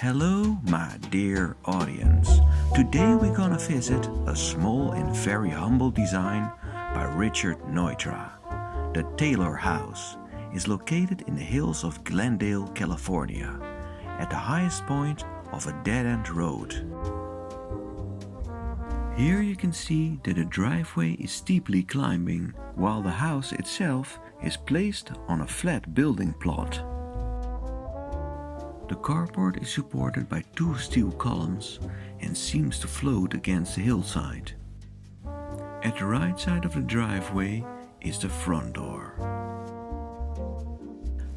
Hello, my dear audience. Today we're gonna visit a small and very humble design by Richard Neutra. The Taylor House is located in the hills of Glendale, California, at the highest point of a dead-end road. Here you can see that the driveway is steeply climbing, while the house itself is placed on a flat building plot. The carport is supported by two steel columns and seems to float against the hillside. At the right side of the driveway is the front door.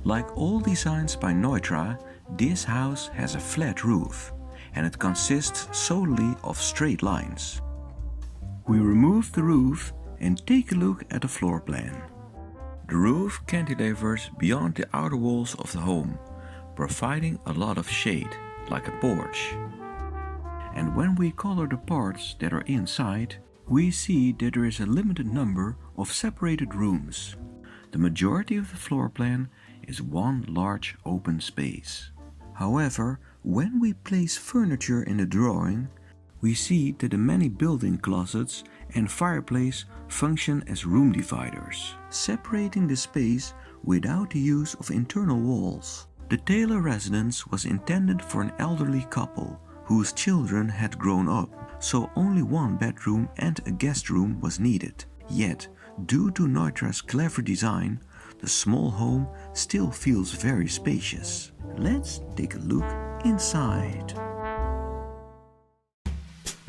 Like all designs by Neutra, this house has a flat roof and it consists solely of straight lines. We remove the roof and take a look at the floor plan. The roof cantilevers beyond the outer walls of the home, providing a lot of shade, like a porch. And when we color the parts that are inside, we see that there is a limited number of separated rooms. The majority of the floor plan is one large open space. However, when we place furniture in the drawing, we see that the many built-in closets and fireplace function as room dividers, separating the space without the use of internal walls. The Taylor residence was intended for an elderly couple whose children had grown up, so only one bedroom and a guest room was needed. Yet, due to Neutra's clever design, the small home still feels very spacious. Let's take a look inside.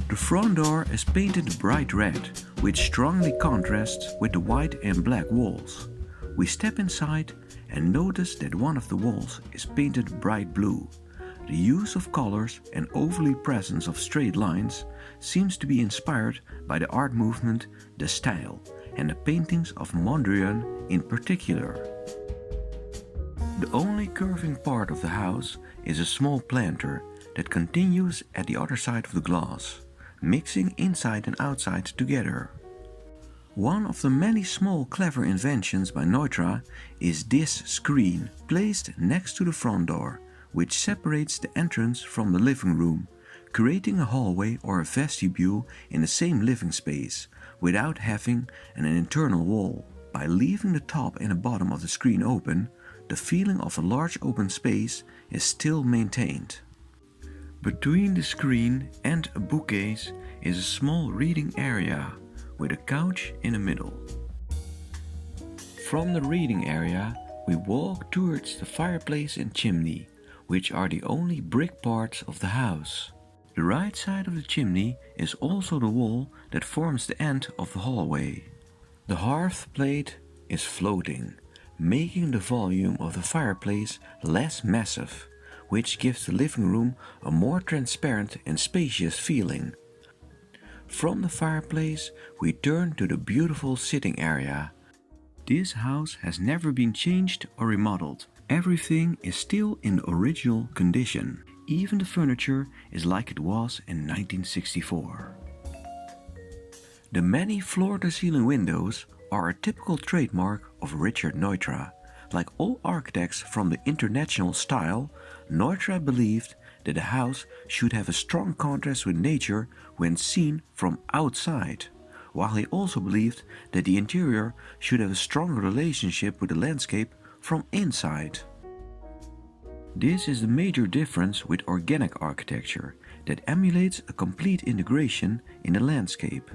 The front door is painted bright red, which strongly contrasts with the white and black walls. We step inside and notice that one of the walls is painted bright blue. The use of colors and overly presence of straight lines seems to be inspired by the art movement De Stijl and the paintings of Mondrian in particular. The only curving part of the house is a small planter that continues at the other side of the glass, mixing inside and outside together. One of the many small clever inventions by Neutra is this screen placed next to the front door, which separates the entrance from the living room, creating a hallway or a vestibule in the same living space without having an internal wall. By leaving the top and the bottom of the screen open, the feeling of a large open space is still maintained. Between the screen and a bookcase is a small reading area with a couch in the middle. From the reading area, we walk towards the fireplace and chimney, which are the only brick parts of the house. The right side of the chimney is also the wall that forms the end of the hallway. The hearth plate is floating, making the volume of the fireplace less massive, which gives the living room a more transparent and spacious feeling. From the fireplace, we turn to the beautiful sitting area. This house has never been changed or remodeled. Everything is still in the original condition. Even the furniture is like it was in 1964. The many floor-to-ceiling windows are a typical trademark of Richard Neutra. Like all architects from the international style, Neutra believed that the house should have a strong contrast with nature when seen from outside, while he also believed that the interior should have a stronger relationship with the landscape from inside. This is the major difference with organic architecture that emulates a complete integration in the landscape.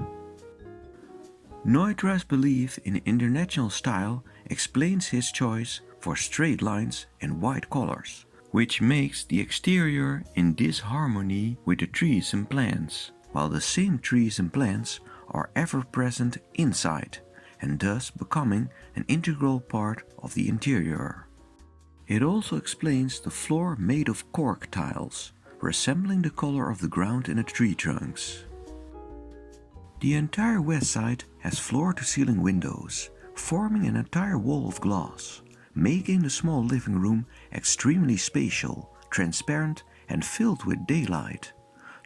Neutra's belief in international style explains his choice for straight lines and white colors, which makes the exterior in disharmony with the trees and plants, while the same trees and plants are ever present inside and thus becoming an integral part of the interior. It also explains the floor made of cork tiles, resembling the color of the ground in the tree trunks. The entire west side has floor-to-ceiling windows, forming an entire wall of glass, making the small living room extremely spatial, transparent and filled with daylight.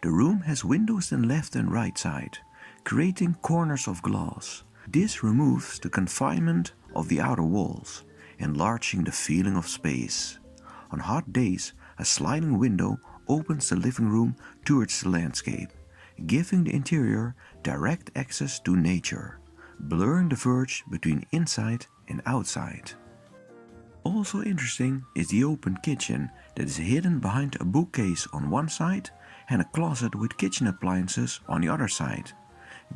The room has windows on left and right side, creating corners of glass. This removes the confinement of the outer walls, enlarging the feeling of space. On hot days, a sliding window opens the living room towards the landscape, giving the interior direct access to nature, blurring the verge between inside and outside. Also interesting is the open kitchen that is hidden behind a bookcase on one side and a closet with kitchen appliances on the other side,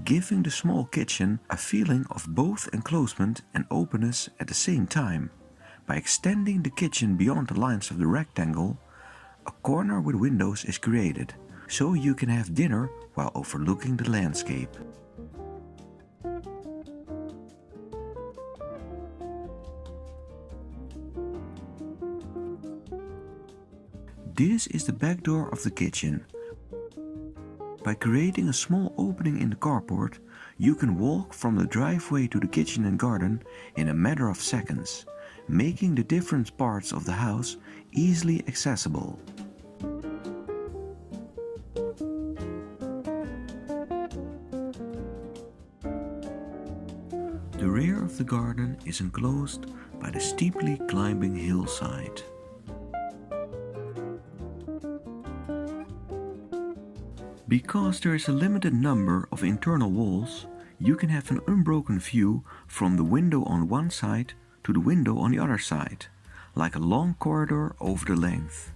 giving the small kitchen a feeling of both enclosement and openness at the same time. By extending the kitchen beyond the lines of the rectangle, a corner with windows is created, so you can have dinner while overlooking the landscape. This is the back door of the kitchen. By creating a small opening in the carport, you can walk from the driveway to the kitchen and garden in a matter of seconds, making the different parts of the house easily accessible. The rear of the garden is enclosed by the steeply climbing hillside. Because there is a limited number of internal walls, you can have an unbroken view from the window on one side to the window on the other side, like a long corridor over the length.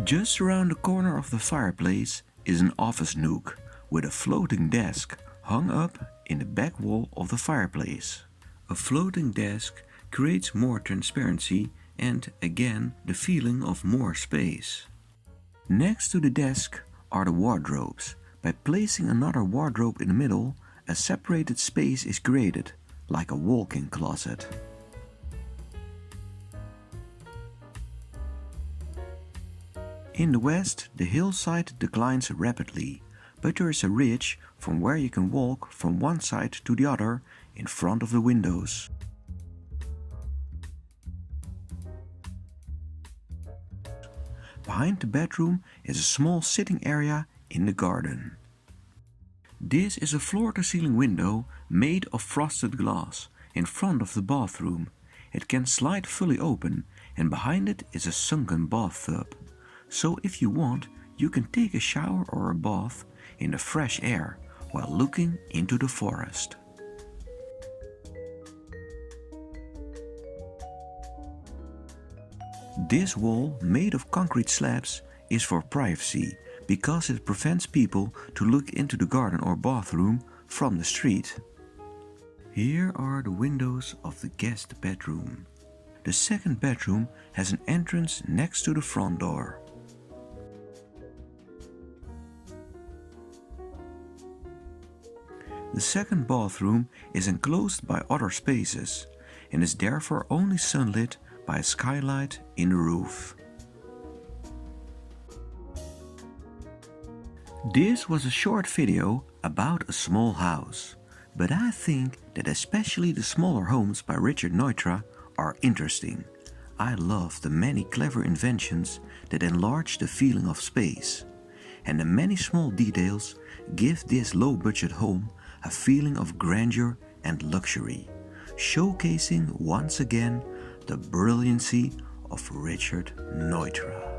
Just around the corner of the fireplace is an office nook with a floating desk hung up in the back wall of the fireplace. A floating desk creates more transparency and, again, the feeling of more space. Next to the desk are the wardrobes. By placing another wardrobe in the middle, a separated space is created, like a walk-in closet. In the west, the hillside declines rapidly, but there is a ridge from where you can walk from one side to the other in front of the windows. Behind the bedroom is a small sitting area in the garden. This is a floor-to-ceiling window made of frosted glass in front of the bathroom. It can slide fully open and behind it is a sunken bathtub. So if you want, you can take a shower or a bath in the fresh air while looking into the forest. This wall, made of concrete slabs, is for privacy because it prevents people to look into the garden or bathroom from the street. Here are the windows of the guest bedroom. The second bedroom has an entrance next to the front door. The second bathroom is enclosed by other spaces and is therefore only sunlit by a skylight in the roof. This was a short video about a small house, but I think that especially the smaller homes by Richard Neutra are interesting. I love the many clever inventions that enlarge the feeling of space, and the many small details give this low-budget home a feeling of grandeur and luxury, showcasing once again the brilliancy of Richard Neutra.